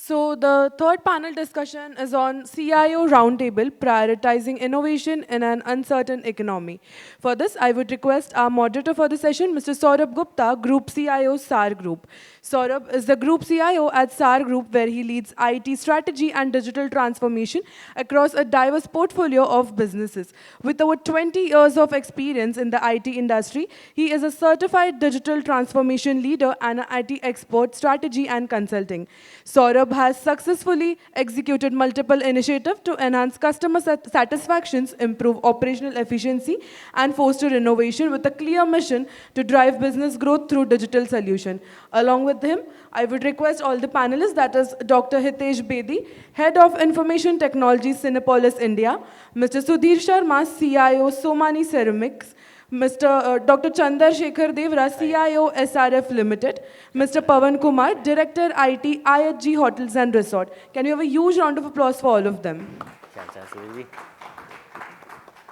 So the third panel discussion is on CIO Roundtable, prioritizing innovation in an uncertain economy. For this, I would request our moderator for the session, Mr. Saurabh Gupta, Group CIO, SAR Group. Saurabh is the Group CIO at SAR Group, where he leads IT strategy and digital transformation across a diverse portfolio of businesses. With over 20 years of experience in the IT industry, he is a certified digital transformation leader and an IT expert strategy and consulting. Saurabh has successfully executed multiple initiatives to enhance customer satisfactions, improve operational efficiency, and foster innovation with a clear mission to drive business growth through digital solution. Along with him, I would request all the panelists, that is Dr. Hitesh Bedi, Head of Information Technology, Cinépolis, India, Mr. Sudhir Sharma, CIO, Somany Ceramics, Mr. Dr. Chander Shekhar Devra, CIO SRF Limited, Mr. Pawan Kumar, Director IT IHG Hotels and Resort. Can you have a huge round of applause for all of them? क्या हाल चाल Sudhir ji?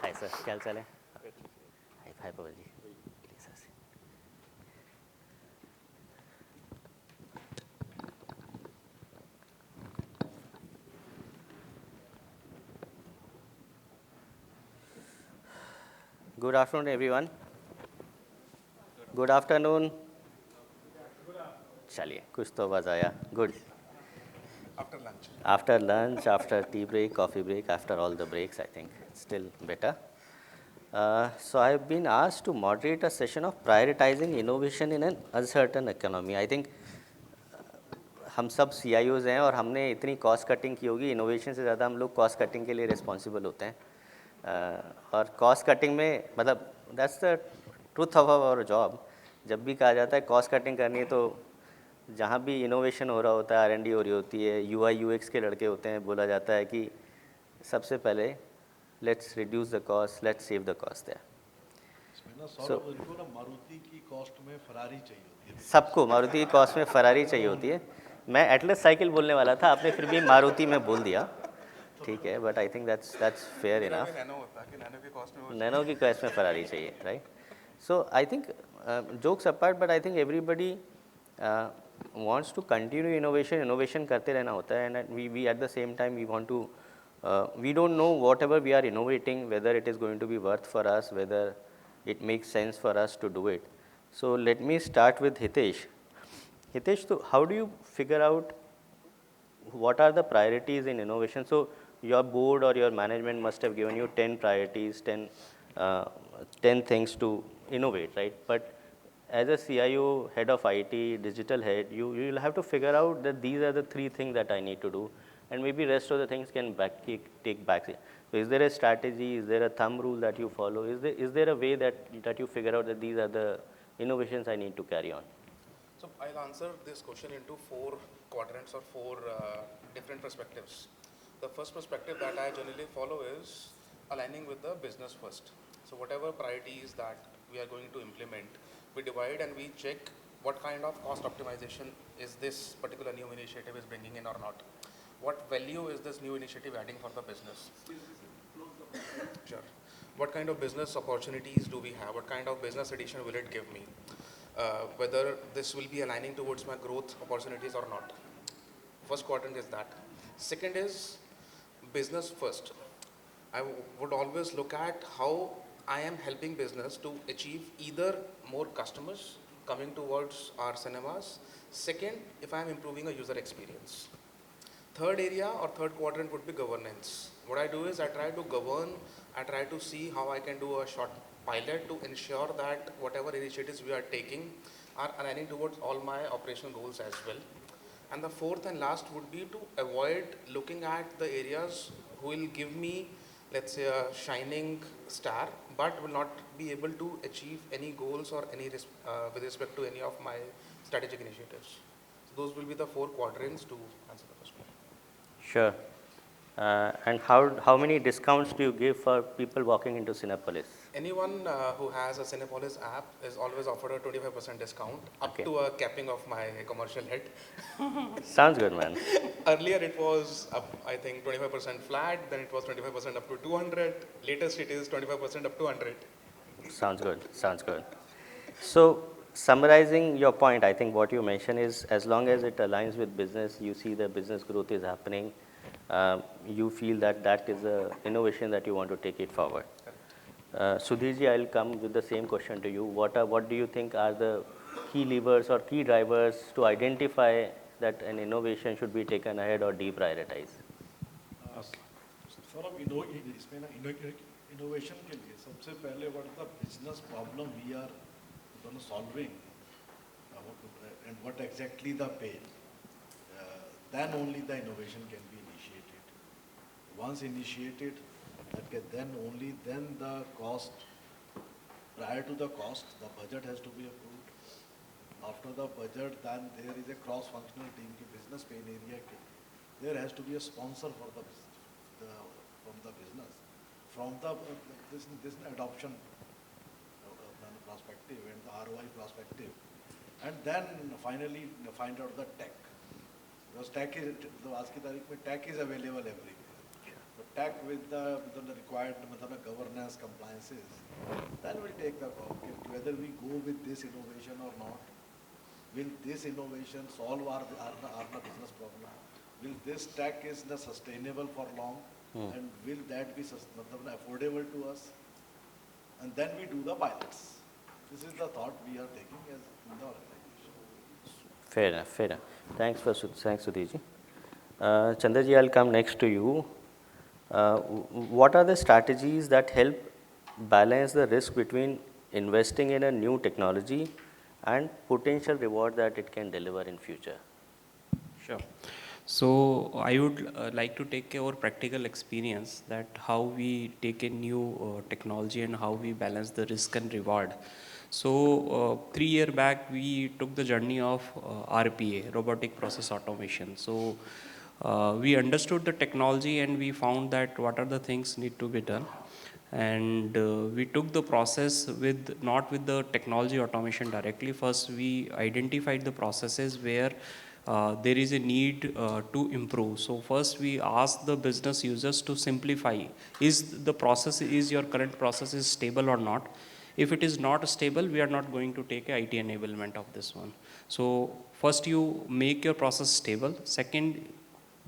Hi sir, क्या हाल चाल है? हाय हाय पवन जी. Please, sir. Good afternoon, everyone. Good afternoon. चलिए, कुछ तो आवाज़ आया. Good. After lunch. After lunch, after tea break, coffee break, after all the breaks, I think it's still better. So I've been asked to moderate a session of prioritizing innovation in an uncertain economy. I think हम सब CIOs हैं और हमने इतनी cost cutting की होगी, innovation से ज़्यादा हम लोग कॉस्ट कटिंग के लिए रिस्पॉन्सिबल होते हैं. और कॉस्ट कटिंग में मतलब that's the truth of our job. जब भी कहा जाता है कॉस्ट कटिंग करनी है तो जहाँ भी इनोवेशन हो रहा होता है, R&D हो रही होती है, UI UX के लड़के होते हैं, बोला जाता है कि सबसे पहले let's reduce the cost, let's save the cost there. उनको ना मारुति की कॉस्ट में फरारी चाहिए होती है. सबको मारुति की कॉस्ट में फरारी चाहिए होती है. मैं एटलस साइकिल बोलने वाला था, आपने फिर भी मारुति में बोल दिया, ठीक है, but I think that's fair enough. Nano की कॉस्ट में फरारी चाहिए, right? So I think jokes apart, but I think everybody wants to continue innovation करते रहना होता है, and we at the same time we want to we don't know whatever we are innovating whether it is going to be worth for us, whether it makes sense for us to do it. So let me start with Hitesh. Hitesh, so how do you figure out what are the priorities in innovation? So your board or your management must have given you 10 priorities, 10 things to innovate, right? But as a CIO, head of IT, digital head, you will have to figure out that these are the 3 things that I need to do, and maybe rest of the things can take back. So is there a strategy? Is there a thumb rule that you follow? Is there a way that you figure out that these are the innovations I need to carry on? So I'll answer this question into 4 quadrants or 4 different perspectives. The first perspective that I generally follow is aligning with the business first. So whatever priorities that we are going to implement, we divide and we check what kind of cost optimization is this particular new initiative is bringing in or not. What value is this new initiative adding for the business? Sure. What kind of business opportunities do we have? What kind of business addition will it give me? Whether this will be aligning towards my growth opportunities or not. First quadrant is that. Second is business first. I would always look at how I am helping business to achieve either more customers coming towards our cinemas. Second, if I am improving a user experience. Third area or third quadrant would be governance. What I do is I try to govern, I try to see how I can do a short pilot to ensure that whatever initiatives we are taking are aligning towards all my operational goals as well. And the fourth and last would be to avoid looking at the areas who will give me, let's say, a shining star, but will not be able to achieve any goals or any with respect to any of my strategic initiatives. So those will be the 4 quadrants to answer the first question. Sure. And how many discounts do you give for people walking into Cinépolis? Anyone who has a Cinépolis app is always offered a 25% discount up Okay. to a capping of my commercial head. Sounds good, man. Earlier it was up, I think 25% flat, then it was 25% up to 200. Latest it is 25% up to 100. Sounds good. Sounds good. So summarizing your point, I think what you mentioned is as long as it aligns with business, you see the business growth is happening, you feel that that is a innovation that you want to take it forward. Sudhirji, I'll come with the same question to you. What do you think are the key levers or key drivers to identify that an innovation should be taken ahead or deprioritized? Okay. Saurabh, इसमें ना innovation के लिए सबसे पहले what is the business problem we are solving, and what exactly the pain. Then only the innovation can be initiated. Once initiated, then the cost, prior to the cost, the budget has to be approved. After the budget, then there is a cross-functional team की business pain area के. There has to be a sponsor for from the business, from the this adoption perspective and the ROI perspective, and then finally find out the tech. Because tech is, आज की तारीख में tech is available everywhere. So tech with the required governance, compliances, then we'll take the call whether we go with this innovation or not. Will this innovation solve our business problem? Will this tech is sustainable for long? And will that be affordable to us? And then we do the pilots. This is the thought we are taking as in the organization. Fair enough, fair enough. Thanks, Sudhirji. Chanderji, I'll come next to you. What are the strategies that help balance the risk between investing in a new technology and potential reward that it can deliver in future? Sure. So I would like to take our practical experience that how we take a new technology and how we balance the risk and reward. So 3 years back, we took the journey of RPA, robotic process automation. So we understood the technology and we found that what are the things need to be done. And we took the process not with the technology automation directly. First, we identified the processes where there is a need to improve. So first we ask the business users to simplify. Is your current process is stable or not? If it is not stable, we are not going to take a IT enablement of this one. So first you make your process stable. Second,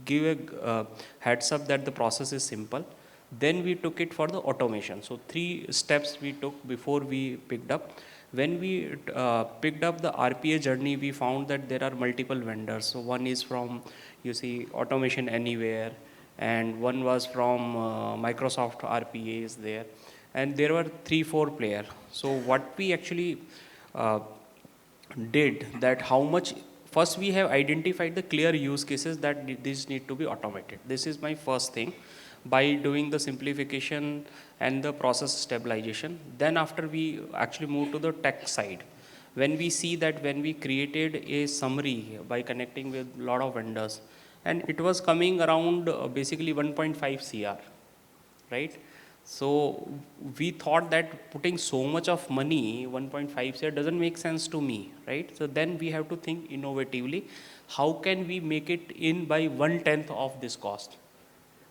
give a heads up that the process is simple. Then we took it for the automation. So 3 steps we took before we picked up. When we picked up the RPA journey, we found that there are multiple vendors. So one is from, Automation Anywhere, and one was from Microsoft RPA is there. And there were 3-4 players. So what we actually did that first we have identified the clear use cases that these need to be automated. This is my first thing. By doing the simplification and the process stabilization. Then after we actually move to the tech side. When we see that when we created a summary by connecting with a lot of vendors, and it was coming around basically 1.5 CR, right? So we thought that putting so much of money, 1.5 CR doesn't make sense to me, right? So then we have to think innovatively, how can we make it in by 1/10 of this cost?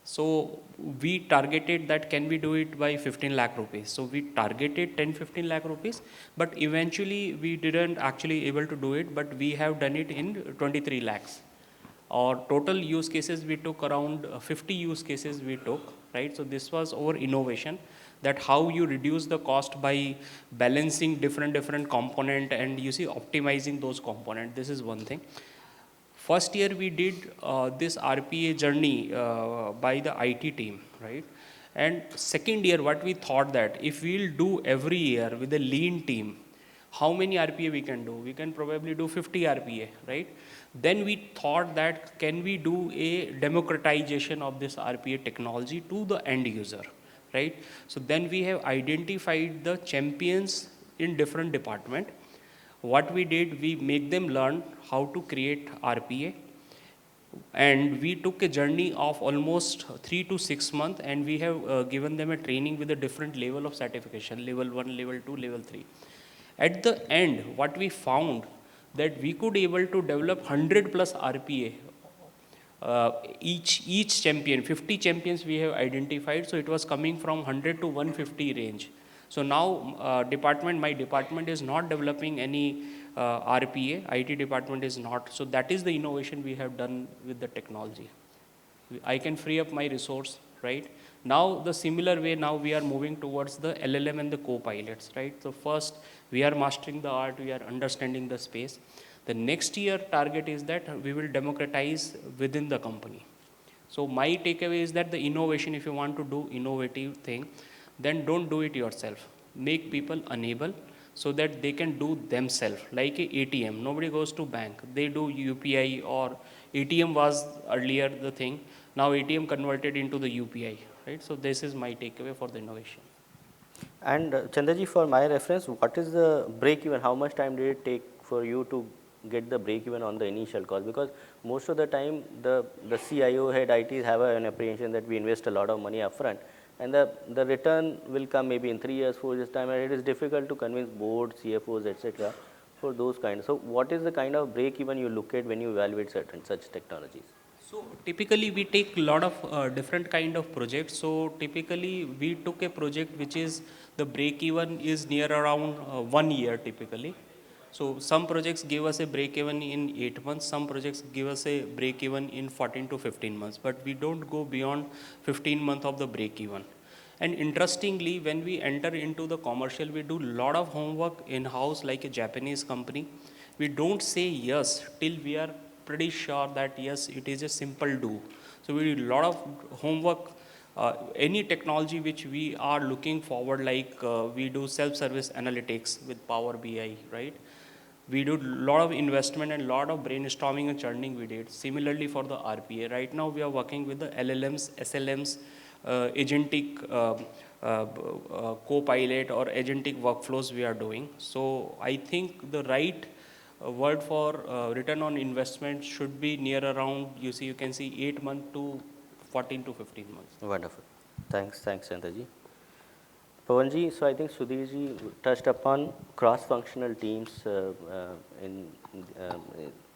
So we targeted that can we do it by 15 lakh rupees. So we targeted 10-15 lakh rupees, but eventually we didn't actually able to do it, but we have done it in 23 lakhs. Our total use cases we took around 50 use cases we took, right? So this was our innovation, that how you reduce the cost by balancing different component and optimizing those components. This is one thing. First year we did this RPA journey by the IT team, right? And second year what we thought that if we'll do every year with a lean team, how many RPA we can do? We can probably do 50 RPA, right? Then we thought that can we do a democratization of this RPA technology to the end user, right? So then we have identified the champions in different departments. What we did, we make them learn how to create RPA, and we took a journey of almost 3 to 6 months, and we have given them a training with a different level of certification, level 1, level 2, level 3. At the end, what we found that we could able to develop 100 plus RPA. Each champion, 50 champions we have identified, so it was coming from 100 to 150 range. So now my department is not developing any RPA, IT department is not. So that is the innovation we have done with the technology. I can free up my resource, right? Now the similar way, now we are moving towards the LLM and the co-pilots, right? So first we are mastering the art, we are understanding the space. The next year target is that we will democratize within the company. So my takeaway is that the innovation, if you want to do innovative thing, then don't do it yourself. Make people enable so that they can do themselves, like a ATM. Nobody goes to bank. They do UPI, or ATM was earlier the thing. Now ATM converted into the UPI, right? So this is my takeaway for the innovation. And Chandraji, for my reference, what is the break even? How much time did it take for you to get the break even on the initial cost? Because most of the time, the CIO head ITs have an apprehension that we invest a lot of money upfront, and the return will come maybe in 3 years, 4 years time, and it is difficult to convince board, CFOs, etc. for those kinds. So what is the kind of break even you look at when you evaluate certain such technologies? So typically we take a lot of different kind of projects. So typically we took a project which is the break even is near around 1 year typically. So some projects give us a break even in 8 months, some projects give us a break even in 14 to 15 months, but we don't go beyond 15 months of the break even. And interestingly, when we enter into the commercial, we do a lot of homework in-house like a Japanese company. We don't say yes till we are pretty sure that yes, it is a simple do. So we do a lot of homework. Any technology which we are looking forward, like we do self-service analytics with Power BI, right? We do a lot of investment and a lot of brainstorming and churning we did. Similarly for the RPA, right now we are working with the LLMs, SLMs, agentic co-pilot or agentic workflows we are doing. So I think the right word for return on investment should be near around, you can see 8 months to 14 to 15 months. Wonderful. Thanks, Chandraji. Pawanji, so I think Sudhirji touched upon cross-functional teams in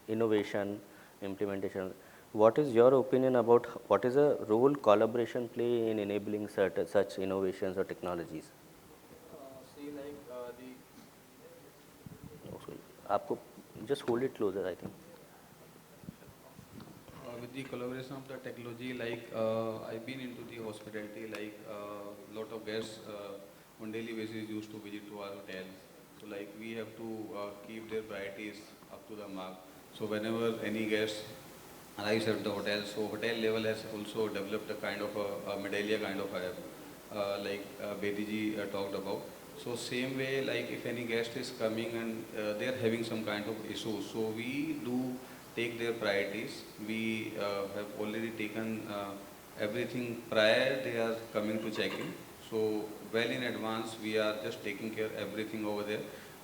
innovation, implementation. What is your opinion about what is a role collaboration play in enabling such innovations or technologies? See, like आपको just hold it closer, I think. with the collaboration of the technology, like I've been into the hospitality, like lot of guests on daily basis used to visit to our hotels. So like we have to keep their priorities up to the mark. So whenever any guest arrives at the hotel, so hotel level has also developed a kind of a medallia kind of a like Bedi talked about. So same way, like if any guest is coming and they are having some kind of issue, so we do take their priorities. We have already taken everything prior they are coming to check-in. So well in advance, we are just taking care of everything over there.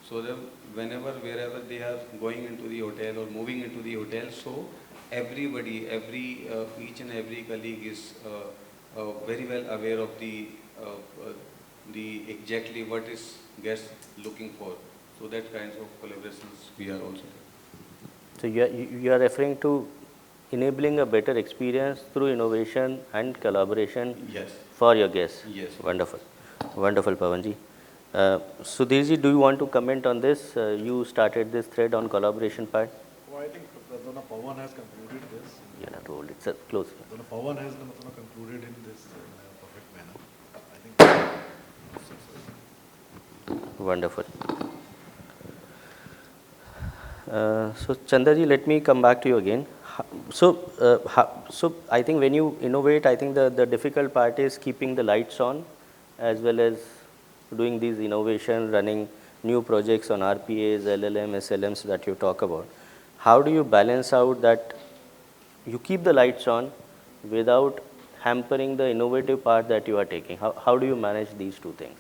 So that whenever, wherever they are going into the hotel or moving into the hotel, so everybody, each and every colleague is very well aware of the exactly what is guest looking for. So that kinds of collaborations we are also doing. So you are referring to enabling a better experience through innovation and collaboration. Yes. For your guests. Yes. Wonderful. Wonderful, Pawanji. Sudhirji, do you want to comment on this? You started this thread on collaboration part. Well, I think Pawan has concluded this. You have to hold it close. Pawan has concluded in this perfect manner. I think. Wonderful. So Chandraji, let me come back to you again. So I think when you innovate, I think the difficult part is keeping the lights on, as well as doing these innovation, running new projects on RPAs, LLM, SLMs that you talk about. How do you balance out that you keep the lights on without hampering the innovative part that you are taking? How do you manage these two things?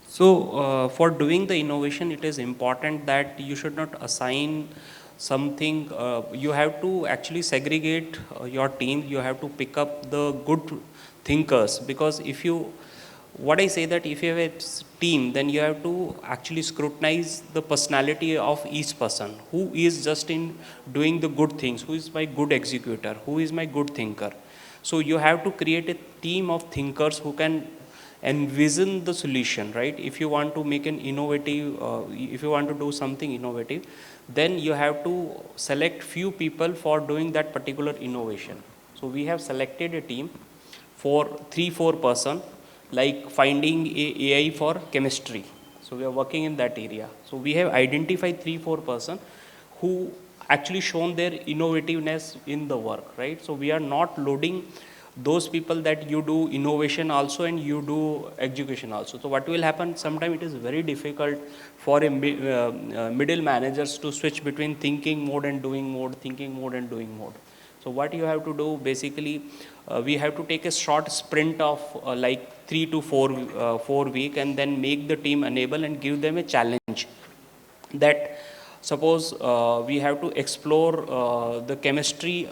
So for doing the innovation, it is important that you should not assign something. You have to actually segregate your team. You have to pick up the good thinkers, because what I say that if you have a team, then you have to actually scrutinize the personality of each person. Who is just in doing the good things? Who is my good executor? Who is my good thinker? So you have to create a team of thinkers who can envision the solution, right? If you want to make an innovative, if you want to do something innovative, then you have to select few people for doing that particular innovation. So we have selected a team for 3-4 person, like finding a AI for chemistry. So we are working in that area. So we have identified 3-4 person who actually shown their innovativeness in the work, right? So we are not loading those people that you do innovation also and you do education also. So what will happen, sometimes it is very difficult for a middle managers to switch between thinking mode and doing mode, thinking mode and doing mode. So what you have to do, basically, we have to take a short sprint of like 3 to 4 week, and then make the team enable and give them a challenge. That suppose we have to explore the chemistry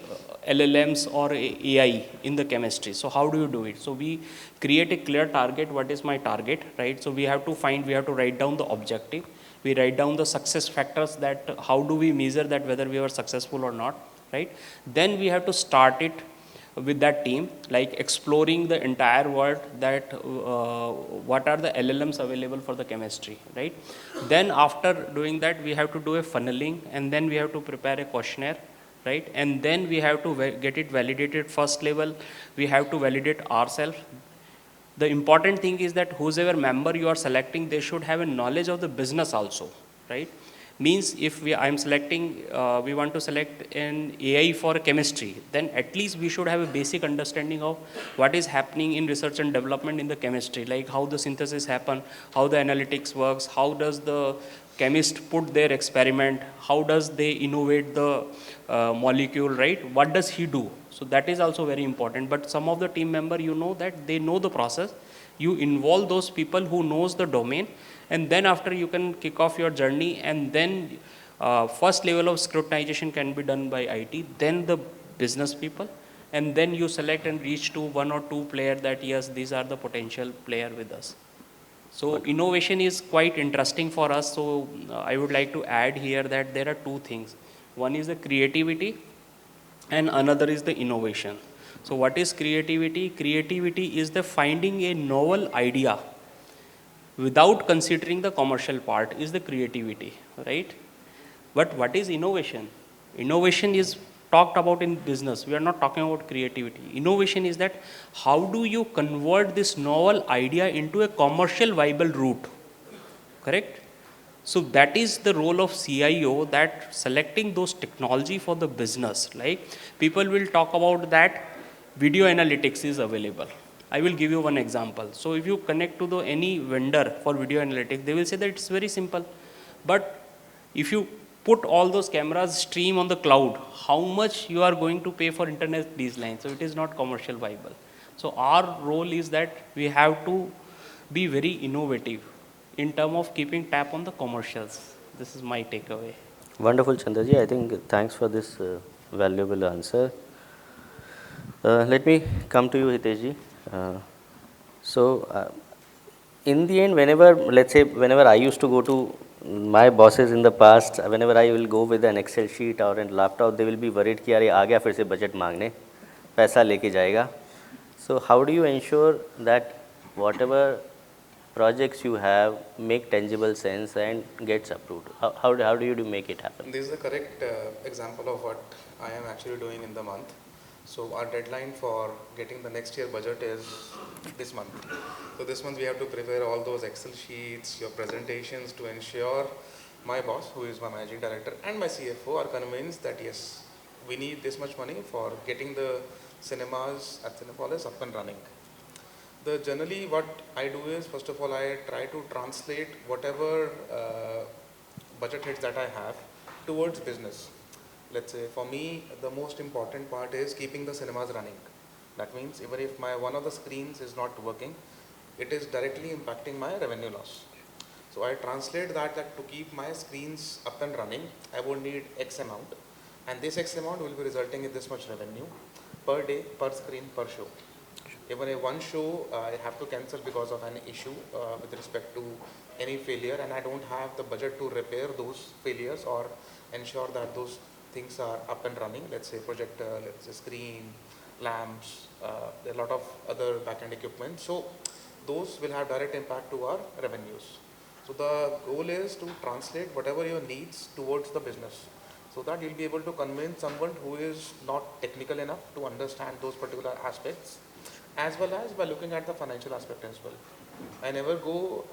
LLMs or AI in the chemistry. So how do you do it? So we create a clear target. What is my target, right? So we have to write down the objective. We write down the success factors, that how do we measure that whether we were successful or not, right? Then we have to start it with that team, like exploring the entire world, that what are the LLMs available for the chemistry, right? Then after doing that, we have to do a funneling, and then we have to prepare a questionnaire, right? And then we have to get it validated. First level, we have to validate ourselves. The important thing is that whoever member you are selecting, they should have a knowledge of the business also, right? Means if I'm selecting, we want to select an AI for chemistry, then at least we should have a basic understanding of what is happening in research and development in the chemistry, like how the synthesis happen, how the analytics works, how does the chemist put their experiment, how does they innovate the molecule, right? What does he do? So that is also very important. But some of the team member, you know, that they know the process. You involve those people who knows the domain, and then after you can kick off your journey, and then first level of scrutinization can be done by IT, then the business people, and then you select and reach to 1 or 2 player that yes, these are the potential player with us. So innovation is quite interesting for us. So I would like to add here that there are 2 things. One is the creativity and another is the innovation. So what is creativity? Creativity is the finding a novel idea without considering the commercial part is the creativity, right? But what is innovation? Innovation is talked about in business. We are not talking about creativity. Innovation is that how do you convert this novel idea into a commercial viable route, correct? So that is the role of CIO, that selecting those technology for the business. Like people will talk about that video analytics is available. I will give you one example. So if you connect to any vendor for video analytics, they will say that it's very simple. But if you put all those cameras stream on the cloud, how much you are going to pay for internet these lines? So it is not commercial viable. So our role is that we have to be very innovative in terms of keeping tap on the commercials. This is my takeaway. Wonderful, Chandraji. I think thanks for this valuable answer. Let me come to you, Hiteshji. In the end, whenever I used to go to my bosses in the past, whenever I will go with an Excel sheet or a laptop, they will be worried कि यार ये आ गया फिर से budget मांगने, पैसा लेके जाएगा. So how do you ensure that whatever projects you have make tangible sense and gets approved? How do you make it happen? This is the correct example of what I am actually doing in the month. So our deadline for getting the next year budget is this month. So this month we have to prepare all those Excel sheets, your presentations, to ensure my boss, who is my managing director, and my CFO are convinced that yes, we need this much money for getting the cinemas at Cinépolis up and running. Generally what I do is, first of all, I try to translate whatever budget hits that I have towards business. Let's say for me, the most important part is keeping the cinemas running. That means even if one of the screens is not working, it is directly impacting my revenue loss. So I translate that to keep my screens up and running, I would need X amount, and this X amount will be resulting in this much revenue per day, per screen, per show. Even if one show I have to cancel because of an issue with respect to any failure, and I don't have the budget to repair those failures or ensure that those things are up and running, let's say projector, let's say screen, lamps, there are a lot of other back-end equipment. So those will have direct impact to our revenues. So the goal is to translate whatever your needs towards the business, so that you'll be able to convince someone who is not technical enough to understand those particular aspects, as well as by looking at the financial aspect as well. I never go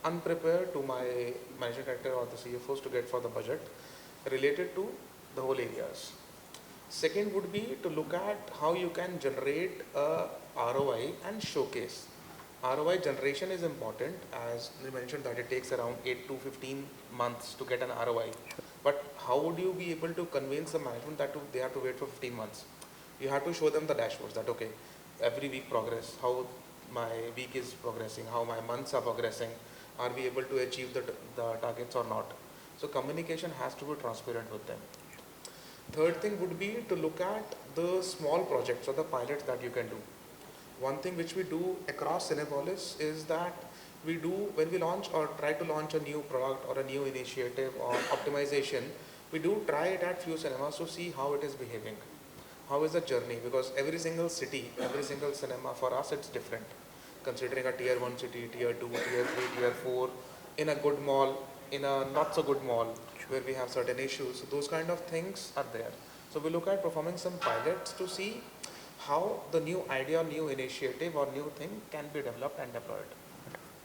unprepared to my managing director or the CFOs to get for the budget related to the whole areas. Second would be to look at how you can generate a ROI and showcase. ROI generation is important, as you mentioned that it takes around 8 to 15 months to get an ROI. But how would you be able to convince the management that they have to wait for 15 months? You have to show them the dashboards that, okay, every week progress, how my week is progressing, how my months are progressing, are we able to achieve the targets or not? So communication has to be transparent with them. Third thing would be to look at the small projects or the pilots that you can do. One thing which we do across Cinépolis is that we do, when we launch or try to launch a new product or a new initiative or optimization, we do try it at few cinemas to see how it is behaving. How is the journey? Because every single city, every single cinema for us it's different. Considering a tier 1 city, tier 2, tier 3, tier 4, in a good mall, in a not so good mall, where we have certain issues, so those kind of things are there. So we look at performing some pilots to see how the new idea, new initiative or new thing can be developed and deployed.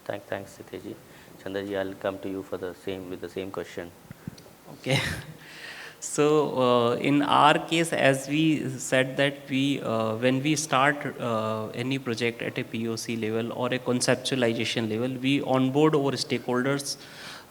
Thanks, Hitesh ji. Chander ji, I'll come to you for the same question. Okay. So in our case, as we said that when we start any project at a POC level or a conceptualization level, we onboard our stakeholders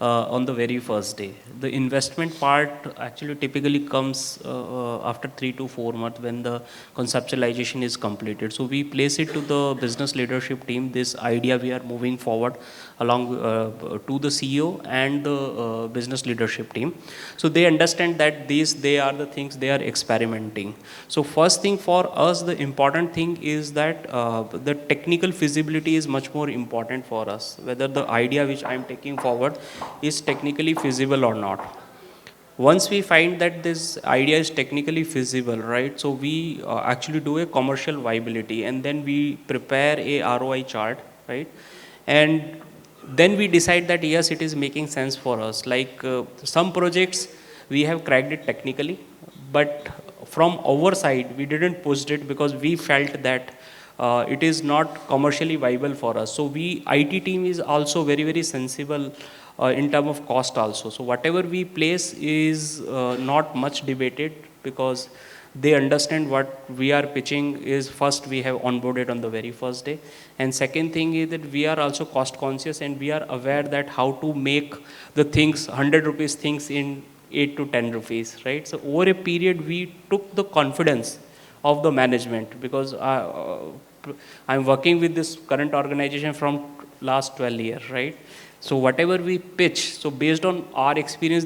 on the very first day. The investment part actually typically comes after 3 to 4 months when the conceptualization is completed. So we place it to the business leadership team, this idea we are moving forward along to the CEO and the business leadership team. So they understand that they are the things they are experimenting. So first thing for us, the important thing is that the technical feasibility is much more important for us, whether the idea which I am taking forward is technically feasible or not. Once we find that this idea is technically feasible, right, so we actually do a commercial viability and then we prepare a ROI chart, right, and then we decide that yes, it is making sense for us. Like some projects we have cracked it technically, but from our side we didn't push it because we felt that it is not commercially viable for us. So IT team is also very, very sensible in terms of cost also. So whatever we place is not much debated because they understand what we are pitching is first we have onboarded on the very first day. And second thing is that we are also cost conscious and we are aware that how to make the things, 100 rupees things in 8 to 10 rupees, right? So over a period we took the confidence of the management because I'm working with this current organization from last 12 years, right? So whatever we pitch, so based on our experience,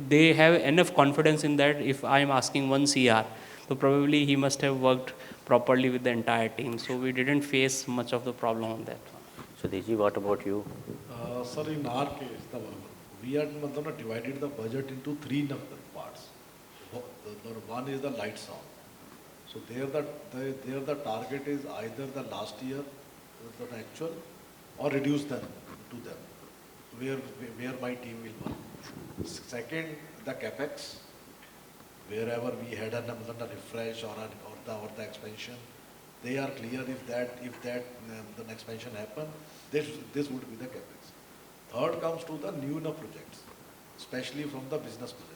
they have enough confidence in that if I'm asking 1 CR, so probably he must have worked properly with the entire team. So we didn't face much of the problem on that one. Sudhir ji, what about you? Sir, in our case, we had divided the budget into 3 parts. One is the light sound. So there the target is either the last year, the actual, or reduce them to them, where my team will work. Second, the capex, wherever we had a refresh or the expansion, they are clear if that the expansion happen, this would be the capex. Third comes to the new projects, especially from the business projects.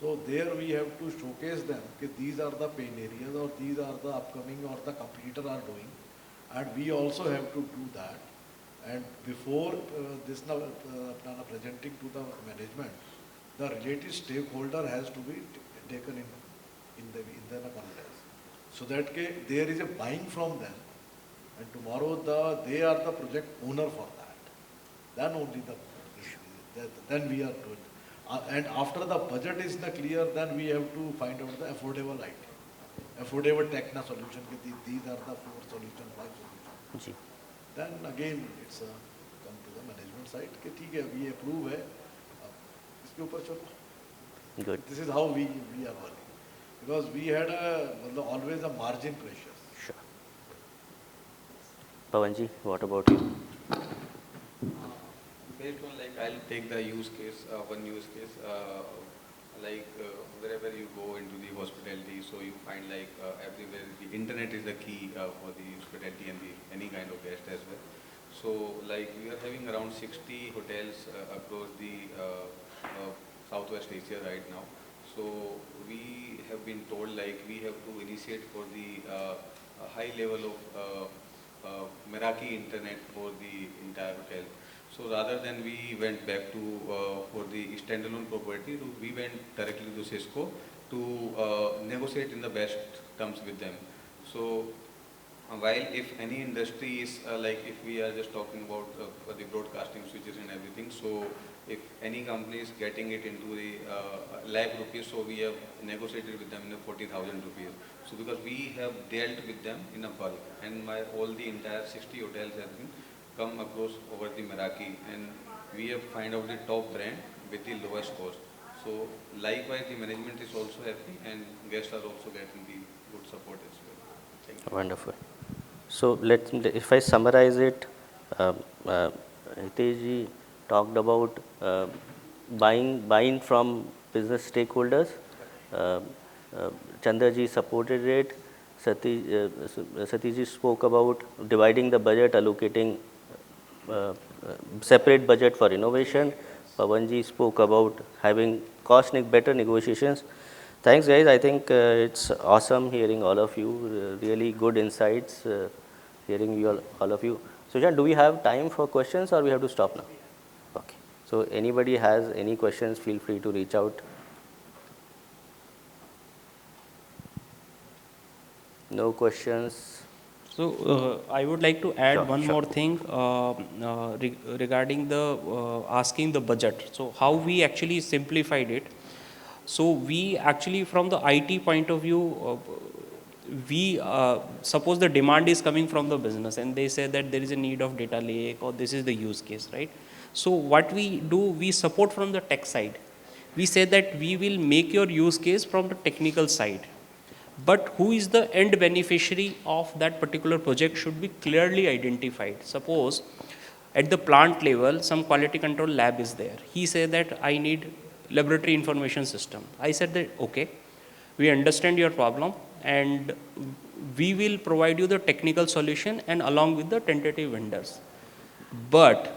So there we have to showcase them that these are the pain areas or these are the upcoming or the competitor are doing, and we also have to do that. And before this presenting to the management, the related stakeholder has to be taken in the confidence, so that there is a buying from them, and tomorrow they are the project owner for that. Then only then we are doing. And after the budget is clear, then we have to find out the affordable IT, affordable techno solution. These are the 4 solutions, 5 solutions. Then again it's come to the management side. We approve है. इसके ऊपर चलो. Good. This is how we are working, because we had always a margin pressure. Sure. Pawanji, what about you? Based on like, I'll take the use case, one use case, wherever you go into the hospitality, so you find like everywhere the internet is the key for the hospitality and the any kind of guest as well. So like we are having around 60 hotels across the Southwest Asia right now. So we have been told like we have to initiate for the high level of Meraki internet for the entire hotel. So rather than we went back to for the standalone property, we went directly to Cisco to negotiate in the best terms with them. So while if any industry is like if we are just talking about the broadcasting switches and everything, so if any company is getting it into the lakh rupees, so we have negotiated with them in the 40,000 rupees. So because we have dealt with them in a bulk, and my all the entire 60 hotels have been come across over the Meraki, and we have find out the top brand with the lowest cost. So likewise, the management is also happy, and guests are also getting the good support as well. Thank you. Wonderful. So if I summarize it, Hitesh ji talked about buying from business stakeholders. Chander ji supported it. Satish ji spoke about dividing the budget, allocating separate budget for innovation. Pawan ji spoke about having better negotiations. Thanks, guys. I think it's awesome hearing all of you. Really good insights. Hearing you all of you. Sujan, do we have time for questions or we have to stop now? Okay. So anybody has any questions, feel free to reach out. No questions. So I would like to add one Sure. more thing regarding the asking the budget. So how we actually simplified it. So we actually from the IT point of view, we suppose the demand is coming from the business and they say that there is a need of data lake or this is the use case, right? So what we do, we support from the tech side. We say that we will make your use case from the technical side. But who is the end beneficiary of that particular project should be clearly identified. Suppose at the plant level, some quality control lab is there. He said that I need laboratory information system. I said that, okay, we understand your problem and we will provide you the technical solution and along with the tentative vendors. But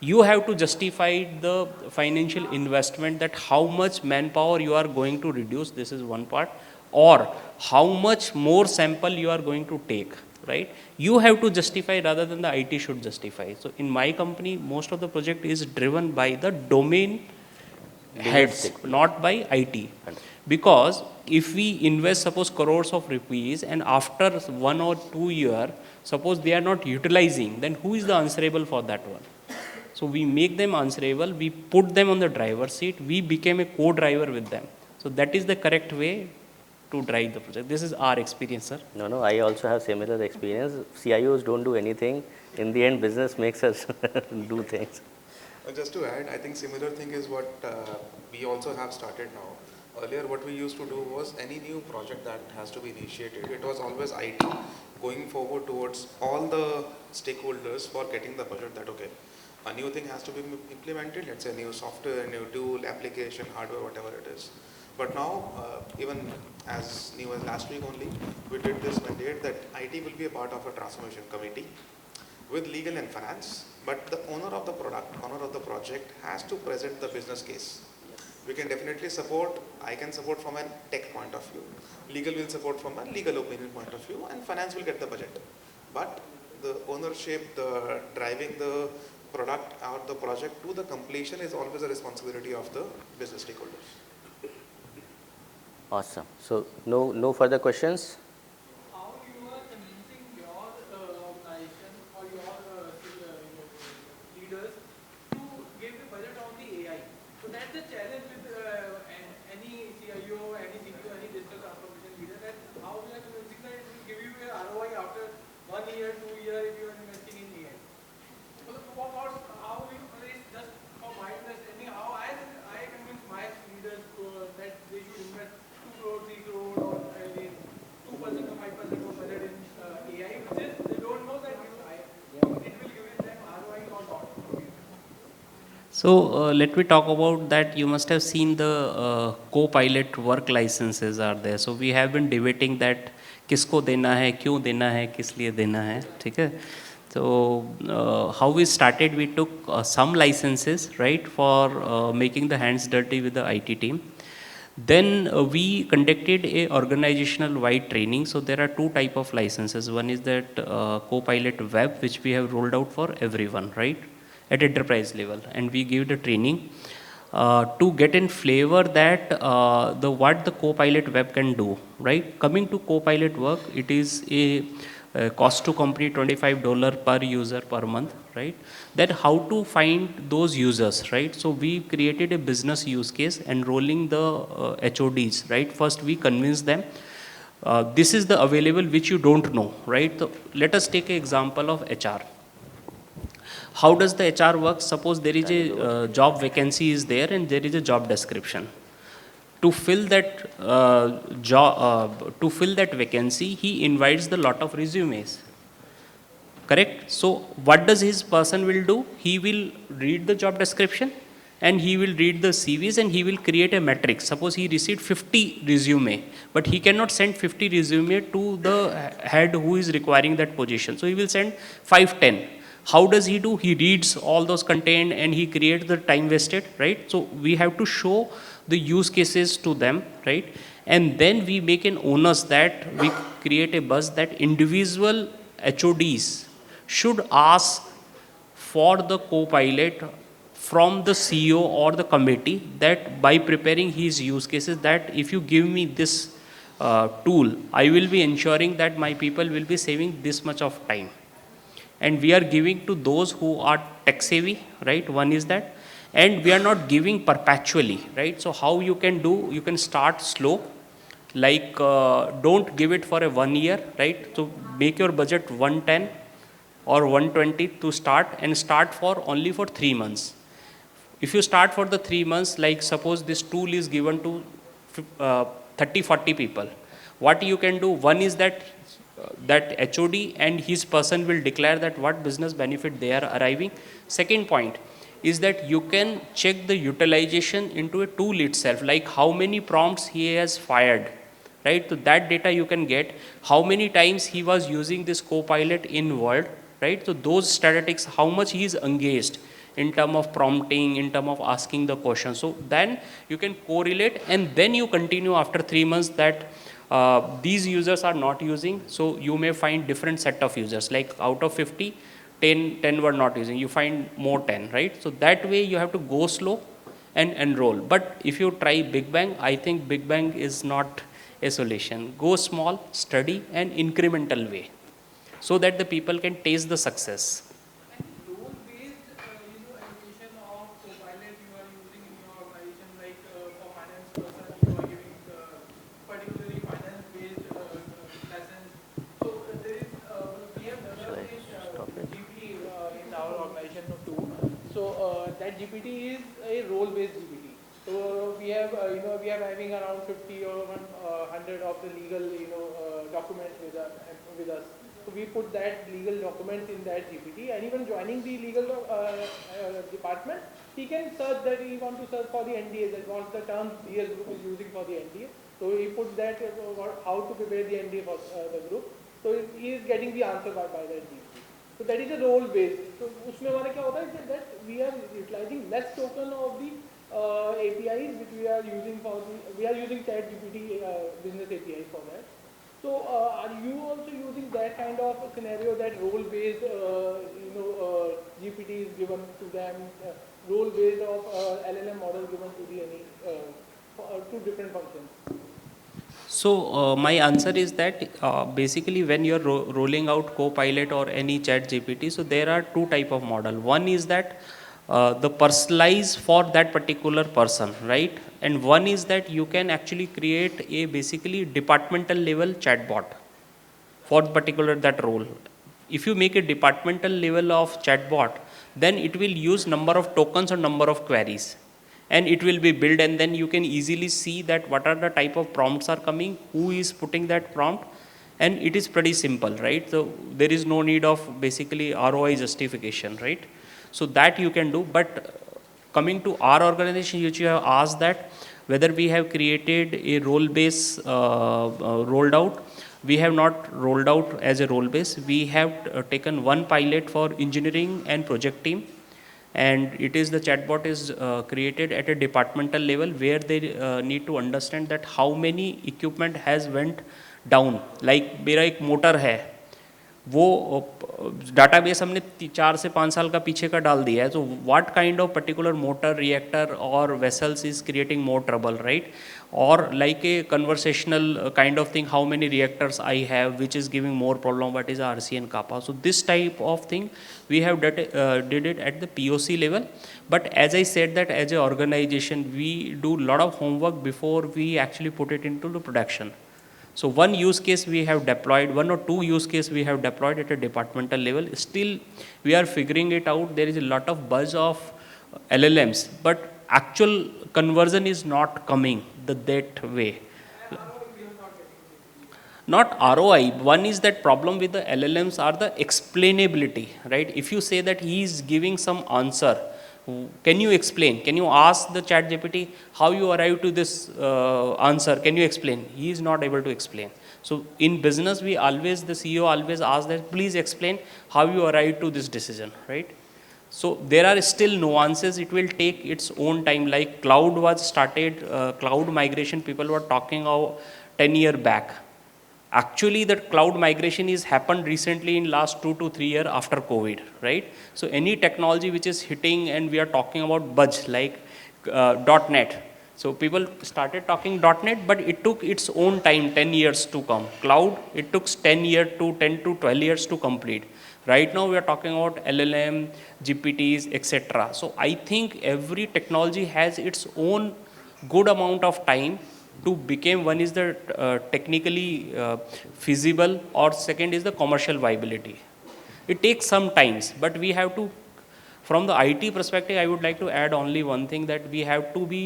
you have to justify the financial investment, that how much manpower you are going to reduce, this is one part, or how much more sample you are going to take, right? You have to justify rather than the IT should justify. So in my company, most of the project is driven by the domain heads, not by IT. Because if we invest suppose crores of rupees and after 1 or 2 years, suppose they are not utilizing, then who is the answerable for that one? So we make them answerable, we put them on the driver's seat, we became a co-driver with them. So that is the correct way to drive the project. This is our experience, sir. No, I also have similar experience. CIOs don't do anything. In the end, business makes us do things. Just to add, I think similar thing is what we also have started now. Earlier, what we used to do was any new project that has to be initiated, it was always IT going forward towards all the stakeholders for getting the budget that, okay, a new thing has to be implemented, let's say a new software, a new tool, application, hardware, whatever it is. But now, even as new as last week only, we did this mandate that IT will be a part of a transformation committee with legal and finance, but the owner of the product, owner of the project has to present the business case. We can definitely support, I can support from a tech point of view, legal will support from a legal opinion point of view, and finance will get the budget. But the ownership, the driving the product or the project to the completion is always a responsibility of the business stakeholders. Awesome. So no further questions? How you are convincing your organization or your leaders to give the budget on the AI? So that's the challenge with any CIO, any CTO, any digital transformation leader, that how we are convincing that it will give you a ROI after 1 year, 2 years if you are investing in AI. So how we just for my understanding, how I convince my leaders that they should invest 2 crore, 3 crore or So let me talk about that. You must have seen the co-pilot work licenses are there. So we have been debating that किसको देना है, क्यों देना है, किस लिए देना है, ठीक है? So how we started, we took some licenses, right, for making the hands dirty with the IT team. Then we conducted a organizational wide training. So there are two type of licenses. One is that co-pilot web, which we have rolled out for everyone, right, at enterprise level, and we give the training to get in flavor that what the co-pilot web can do, right? Coming to co-pilot work, it is a cost to company $25 per user per month, right? That how to find those users, right? So we created a business use case enrolling the HODs, right? First we convince them this is the available which you don't know, right? So let us take an example of HR. How does the HR work? Suppose there is a job vacancy is there and there is a job description. To fill that vacancy, he invites the lot of resumes. Correct? So what does his person will do? He will read the job description and he will read the CVs and he will create a matrix. Suppose he received 50 resume, but he cannot send 50 resume to the head who is requiring that position. So he will send 5-10. How does he do? He reads all those content and he creates the time wasted, right? So we have to show the use cases to them, right? And then we make an onus that we create a buzz that individual HODs should ask for the co-pilot from the CEO or the committee, that by preparing his use cases, that if you give me this tool, I will be ensuring that my people will be saving this much of time. And we are giving to those who are tech savvy, right? One is that. And we are not giving perpetually, right? So how you can do, you can start slow, like don't give it for a 1 year, right? So make your budget 110 or 120 to start, and start for only for 3 months. If you start for the 3 months, like suppose this tool is given to 30-40 people, what you can do, one is that HOD and his person will declare that what business benefit they are arriving. Second point is that you can check the utilization into a tool itself, like how many prompts he has fired, right? So that data you can get, how many times he was using this co-pilot in Word, right? So those statistics, how much he is engaged in terms of prompting, in terms of asking the question. So then you can correlate, and then you continue after 3 months that these users are not using. So you may find different set of users, like out of 50, 10 were not using, you find more 10, right? So that way you have to go slow and enroll. But if you try Big Bang, I think Big Bang is not a solution. Go small, study, and incremental way, so that the people can taste the success. Role-based, education of co-pilot you are using in your organization, like for finance person, you are giving particularly finance-based lessons. So there is, we have developed this GPT in our organization too. So that GPT is a role-based GPT. So we have, we are having around 50 or 100 of the legal, documents with us. So we put that legal documents in that GPT, and even joining the legal department, he can search that he want to search for the NDA, that what's the term DS group is using for the NDA. So he put that how to prepare the NDA for the group. So he is getting the answer by that GPT. So that is a role based. So उसमें हमारा क्या होता है that we are utilizing less token of the APIs which we are using for we are using ChatGPT business APIs for that. So are you also using that kind of scenario, that role-based, GPT is given to them, role-based of LLM model given to the two different functions? So my answer is that basically when you're rolling out Copilot or any chat GPT, so there are two type of model. One is that the personalize for that particular person, right? And one is that you can actually create a basically departmental level chatbot for particular that role. If you make a departmental level of chatbot, then it will use number of tokens or number of queries, and it will be built, and then you can easily see that what are the type of prompts are coming, who is putting that prompt, and it is pretty simple, right? So there is no need of basically ROI justification, right? So that you can do, but coming to our organization, which you have asked that whether we have created a role base rolled out. We have not rolled out as a role base. We have taken one pilot for engineering and project team, and it is the chatbot is created at a departmental level where they need to understand that how many equipment has went down. Like मेरा एक motor है, वो database हमने 4 से 5 साल का पीछे का डाल दिया है, तो what kind of particular motor reactor और vessels is creating more trouble, right? और like a conversational kind of thing, how many reactors I have which is giving more problem, what is RC and kappa. So this type of thing we have did it at the POC level, but as I said that as a organization we do lot of homework before we actually put it into the production. So one use case we have deployed, 1 or 2 use case we have deployed at a departmental level. Still we are figuring it out. There is a lot of buzz of LLMs, but actual conversion is not coming that way. Not ROI. One is that problem with the LLMs are the explainability, right? If you say that he is giving some answer, can you explain? Can you ask the chat GPT how you arrived to this answer? Can you explain? He is not able to explain. So in business, we always, the CEO always asks that, please explain how you arrived to this decision, right? So there are still nuances. It will take its own time. Like cloud was started, cloud migration, people were talking about 10 years back. Actually, that cloud migration is happened recently in last 2 to 3 years after COVID, right? So any technology which is hitting, and we are talking about budge like .NET. So people started talking .NET, but it took its own time, 10 years to come. Cloud, it took 10 to 12 years to complete. Right now we are talking about LLM, GPTs, etc. So I think every technology has its own good amount of time to become. One is the technically feasible, or second is the commercial viability. It takes some times, but we have to, from the IT perspective, I would like to add only one thing, that we have to be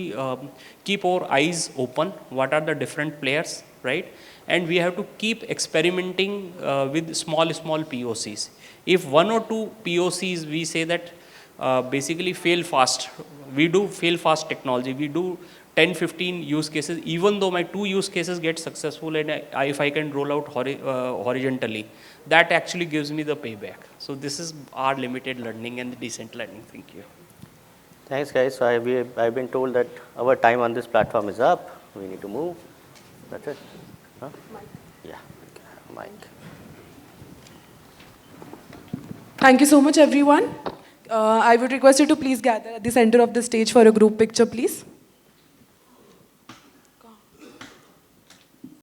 keep our eyes open. What are the different players, right? And we have to keep experimenting with small POCs. If 1 or 2 POCs we say that basically fail fast, we do fail fast technology, we do 10-15 use cases, even though my 2 use cases get successful, and if I can roll out horizontally, that actually gives me the payback. So this is our limited learning and the decent learning. Thank you. Thanks, guys. So I've been told that our time on this platform is up. We need to move. That's it. Huh? Yeah. Mike. Thank you so much, everyone. I would request you to please gather at the center of the stage for a group picture, please.